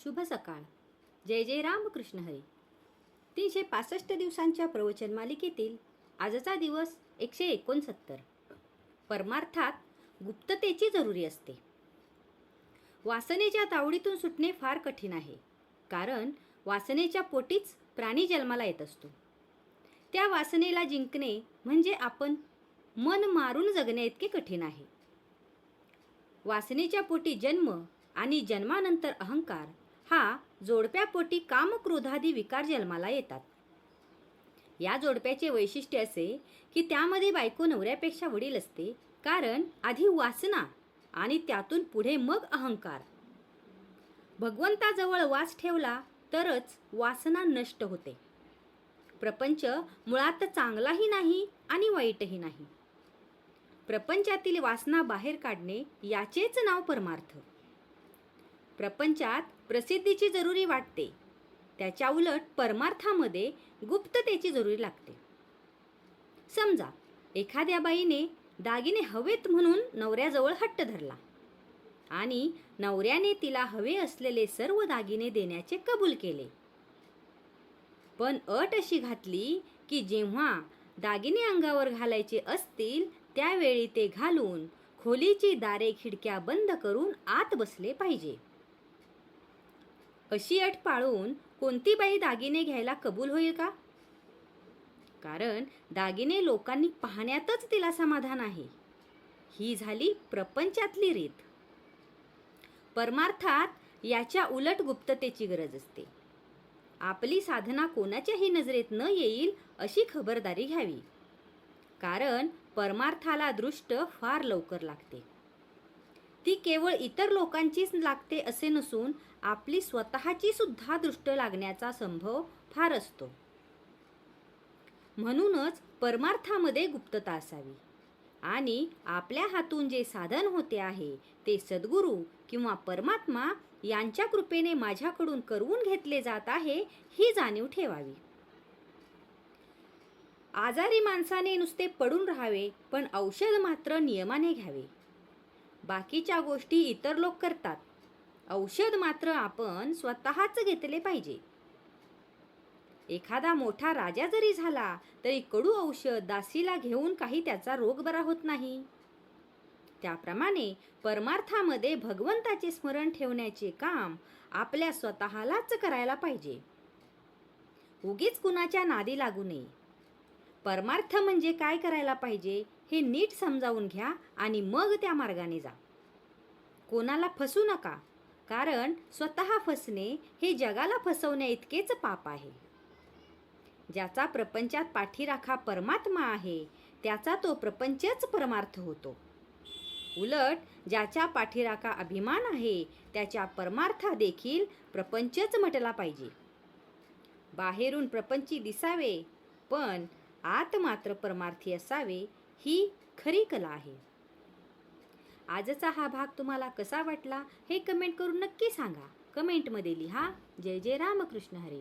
शुभ सकाळ. जय जय रामकृष्ण हरी. 365 दिवसांच्या प्रवचन मालिकेतील आजचा दिवस 169. परमार्थात गुप्ततेची जरुरी असते. वासनेच्या तावडीतून सुटणे फार कठीण आहे, कारण वासनेच्या पोटीच प्राणी जन्माला येत असतो. त्या वासनेला जिंकणे म्हणजे आपण मन मारून जगणे इतके कठीण आहे. वासनेच्या पोटी जन्म आणि जन्मानंतर अहंकार हा जोडप्यापोटी कामक्रोधादी विकार जन्माला येतात. या जोडप्याचे वैशिष्ट्य असे की त्यामध्ये बायको नवऱ्यापेक्षा वडील असते, कारण आधी वासना आणि त्यातून पुढे मग अहंकार. भगवंताजवळ वास ठेवला तरच वासना नष्ट होते. प्रपंच मुळात चांगलाही नाही आणि वाईटही नाही. प्रपंचातील वासना बाहेर काढणे याचेच नाव परमार्थ. प्रपंचात प्रसिद्धीची जरुरी वाटते, त्याच्या उलट परमार्थामध्ये गुप्ततेची जरुरी लागते. समजा एखाद्या बाईने दागिने हवेत म्हणून नवऱ्याजवळ हट्ट धरला आणि नवऱ्याने तिला हवे असलेले सर्व दागिने देण्याचे कबूल केले. पण अट अशी घातली की जेव्हा दागिने अंगावर घालायचे असतील त्यावेळी ते घालून खोलीची दारे खिडक्या बंद करून आत बसले पाहिजे. अशी अट पाळून कोणती बाई दागिने घ्यायला कबूल होईल का? कारण दागिने लोकांनी पाहण्यातच तिला समाधान आहे. ही झाली प्रपंचातली रीत. परमार्थात याच्या उलट गुप्ततेची गरज असते. आपली साधना कोणाच्याही नजरेत न येईल अशी खबरदारी घ्यावी, कारण परमार्थाला दृष्ट फार लवकर लागते. ती केवळ इतर लोकांचीच लागते असे नसून आपली स्वतःची सुद्धा दृष्ट लागण्याचा संभव फार असतो. म्हणूनच परमार्थामध्ये गुप्तता असावी आणि आपल्या हातून जे साधन होते आहे ते सद्गुरू किंवा परमात्मा यांच्या कृपेने माझ्याकडून करवून घेतले जात आहे ही जाणीव ठेवावी. आजारी माणसाने नुसते पडून राहावे, पण औषध मात्र नियमाने घ्यावे. बाकीच्या गोष्टी इतर लोक करतात, औषध मात्र आपण स्वतःच घेतले पाहिजे. एखादा मोठा राजा जरी झाला तरी कडू औषध दासीला घेऊन काही त्याचा रोग बरा होत नाही. त्याप्रमाणे परमार्थामध्ये भगवंताचे स्मरण ठेवण्याचे काम आपल्या स्वतःलाच करायला पाहिजे. उगीच कुणाच्या नादी लागू नये. परमार्थ म्हणजे काय करायला पाहिजे हे नीट समजावून घ्या आणि मग त्या मार्गाने जा. कोणाला फसू नका, कारण स्वतः फसणे हे जगाला फसवण्या इतकेच पाप आहे. ज्याचा प्रपंचात पाठीराखा परमात्मा आहे त्याचा तो प्रपंचच परमार्थ होतो. उलट ज्याच्या पाठीराखा अभिमान आहे त्याच्या परमार्था देखील प्रपंचच म्हटला पाहिजे. बाहेरून प्रपंची दिसावे, पण आत मात्र परमार्थी असावे, ही खरी कला आहे. आजचा हा भाग तुम्हाला कसा वाटला हे कमेंट करून नक्की सांगा. कमेंटमध्ये लिहा. जय जय रामकृष्ण हरी.